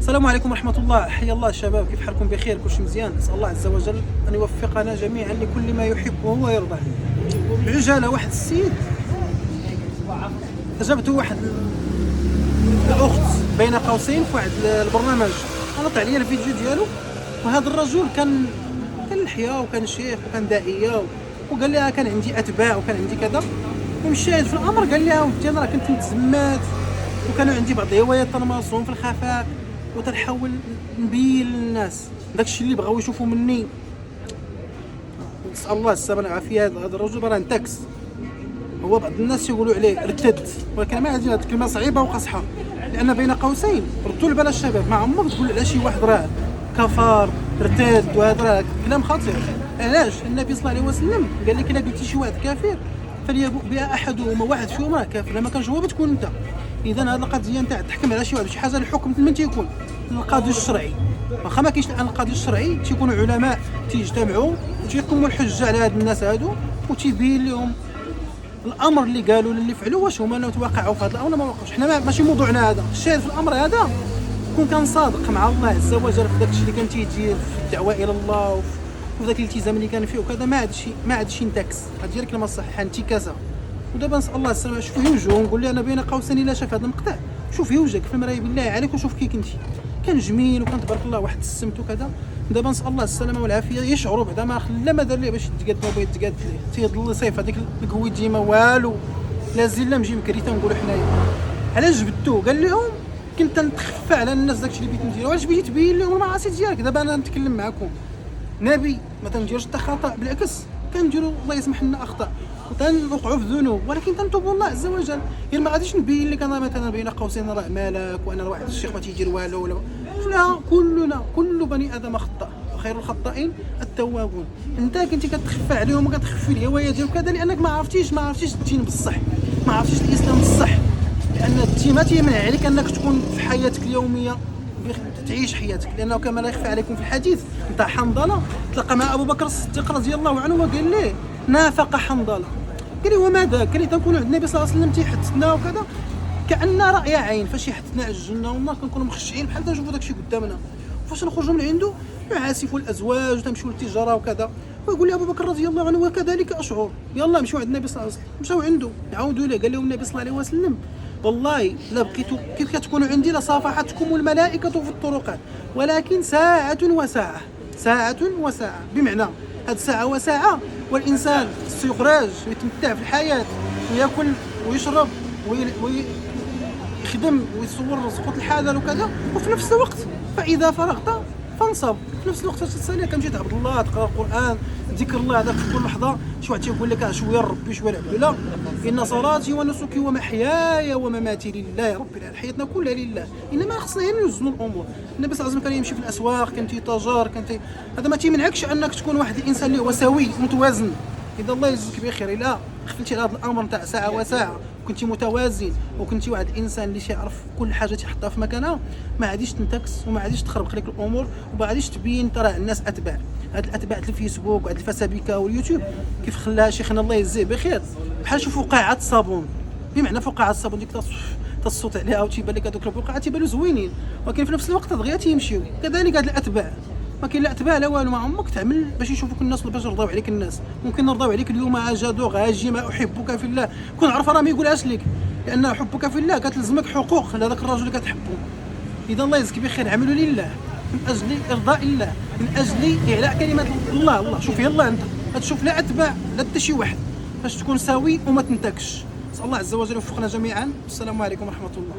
السلام عليكم ورحمة الله. حيا الله الشباب، كيف حالكم؟ بخير؟ كل شيء مزيان؟ نسأل الله عز وجل أن يوفقنا جميعا لكل ما يحبه ويرضاه. بعجالة، واحد السيد جابته واحد الأخت بين قوسين في واحد البرنامج، نط عليا الفيديو ديالو. وهذا الرجل كان لحية وكان شيخ وكان داعية، وقال لها كان عندي أتباع وكان عندي كذا. ومشى في الأمر قال لها ودي أنا راه كنت متزمات وكانوا عندي بعض الهوايات تنمارسهم في الخفاء وتنحاول نبين للناس داكشي اللي بغاو يشوفوا مني. نسأل الله السلامة والعافية. هذا الرجل راه انتكس. هو بعض الناس يقولوا عليه ارتد، ولكن ما عندي هذه الكلمة صعيبة وقصحة، لأن بين قوسين ردوا البال الشباب. ما عمرك تقول على شي واحد راه كفار ارتد، وهذا راه كلام خطير. علاش؟ النبي صلى الله عليه وسلم قال لك الا قلتي شي واحد كافر فليبوء بها احدهما، واحد فيهم راه كافر. لما كانش هو بتكون انت. اذا هذه القضيه نتاع تحكم على شي واحد بشي حاجه، الحكم من تيكون؟ القاضي الشرعي. واخا ما كاينش الان القاضي الشرعي، تيكونوا علماء تيجتمعوا وتيقوموا الحجه على هاد الناس هادو، وتيبين لهم الامر اللي قالوا اللي فعلوا واش هما توقعوا في هذا الامر ولا ما وقعوش. حنا ماشي موضوعنا هذا. الشاهد في الامر هذا، كون كان صادق مع الله عز وجل في داك الشيء اللي كان تيدير في الدعوه الى الله وفي ذاك الالتزام اللي كان فيه وكذا، ما عادش ينتكس. هذه هي الكلمه الصحيحه، انتكاسه. ودابا نسال الله السلامه. شوف يوجه ونقول لي انا بين قوسين الا شاف هذا المقطع، شوف يوجهك في المرايه بالله عليك وشوف كي كنتي. كان جميل وكان تبارك الله واحد السمت وكذا. دابا نسال الله السلامه والعافيه. يشعروا بعدا ما خلا ما دار ليه باش يتقاد ما بغى يتقاد ليه، تيضل صيف هذيك القوي ديما والو لازم لا مجي مكري تنقولوا حنايا. علاش جبدتو؟ قال لهم كنت نتخفى على الناس داكشي اللي بغيت ندير. علاش بغيتي تبين لهم المعاصي ديالك؟ دابا انا نتكلم معكم نبي ما تنديروش حتى خطا، بالعكس كنديروا الله يسمح لنا اخطاء وتنوقعوا في ذنوب، ولكن تنتوبوا الله عز وجل. غير ما غاديش نبين لك انا مثلا بين قوسين راه مالك وانا واحد الشيخ ما تيدير والو ولا لا. كل بني ادم خطاء وخير الخطائين التوابون. انت كنتي كتخفى عليهم وكتخفي الهوايه ديالك وكذا لانك ما عرفتيش الدين بصح، ما عرفتيش الاسلام بصح. لان الدين ما تيمنع عليك انك تكون في حياتك اليوميه تعيش حياتك. لانه كما لا يخفى عليكم في الحديث نتاع حنظله، تلقى مع ابو بكر الصديق رضي الله عنه وقال ليه نافق حنظله. قال لي وماذا؟ قال لي تنكون عند النبي صلى الله عليه وسلم تيحدثنا وكذا كأن رأي عين، فاش يحدثنا على الجنه والنار كنكونوا مخشعين بحال تنشوفوا داكشي قدامنا. فاش نخرجوا من عنده نعاسفوا الازواج وتمشيو للتجاره وكذا. ويقول لي ابو بكر رضي الله عنه وكذلك اشعر. يلا مشيو عند النبي صلى الله عليه وسلم، مشاو عنده عاودوا له. قال لهم النبي صلى الله عليه وسلم والله لا بقيتوا كيف كتكونوا عندي لصافحتكم الملائكه في الطرقات، ولكن ساعه وساعه، ساعه وساعه. بمعنى هاد ساعه وساعه والانسان سيخرج ويتمتع في الحياه وياكل ويشرب ويخدم ويصور رزقه الحلال وكذا، وفي نفس الوقت فاذا فرغت فانصب. في نفس الوقت تسالي كنمشي تعبد الله، تقرا القران، ذكر الله هذاك في كل لحظه. شي واحد تيقول لك شويه ربي شويه العبد. لا، ان صلاتي ونسكي ومحياي ومماتي لله رب العالمين. حياتنا كلها لله، انما خصنا غير نوزنوا الامور. النبي صلى الله عليه وسلم كان يمشي في الاسواق، كان تيتاجر، هذا ما تيمنعكش انك تكون واحد الانسان اللي هو سوي متوازن. اذا الله يجزيك بخير الا خفلتي على هذا الامر نتاع ساعه وساعه كنتي متوازن وكنتي واحد الانسان اللي يعرف كل حاجه تيحطها في مكانها، ما غاديش تنتكس وما غاديش تخربق لك الامور وما غاديش تبين ترى الناس اتباع. هاد الاتباع ديال الفيسبوك وهاد الفسابيكا واليوتيوب كيف خلاها شيخنا الله يجزيه بخير بحال شوفوا فقاعه الصابون. بمعنى فقاعه الصابون ديك تصوت عليها وتيبان لك هذوك البقعات تيبانوا زوينين، ولكن في نفس الوقت دغيا تيمشيو. كذلك هاد الاتباع ما كاين لا اتباع لا والو. ما عمرك تعمل باش يشوفوك الناس ولا باش يرضاو عليك الناس. ممكن نرضاو عليك اليوم جادو غاجي ما احبك في الله، كون عرف راه ما يقولهاش لك، لان حبك في الله كتلزمك حقوق لهذاك الرجل اللي كتحبه. اذا الله يجزيك بخير عملوا لله من اجل ارضاء الله، من اجل اعلاء كلمه الله. شوف يلا انت غتشوف لا اتباع لا حتى شي واحد باش تكون سوي وما تنتكش. نسال الله عز وجل يوفقنا جميعا. السلام عليكم ورحمه الله.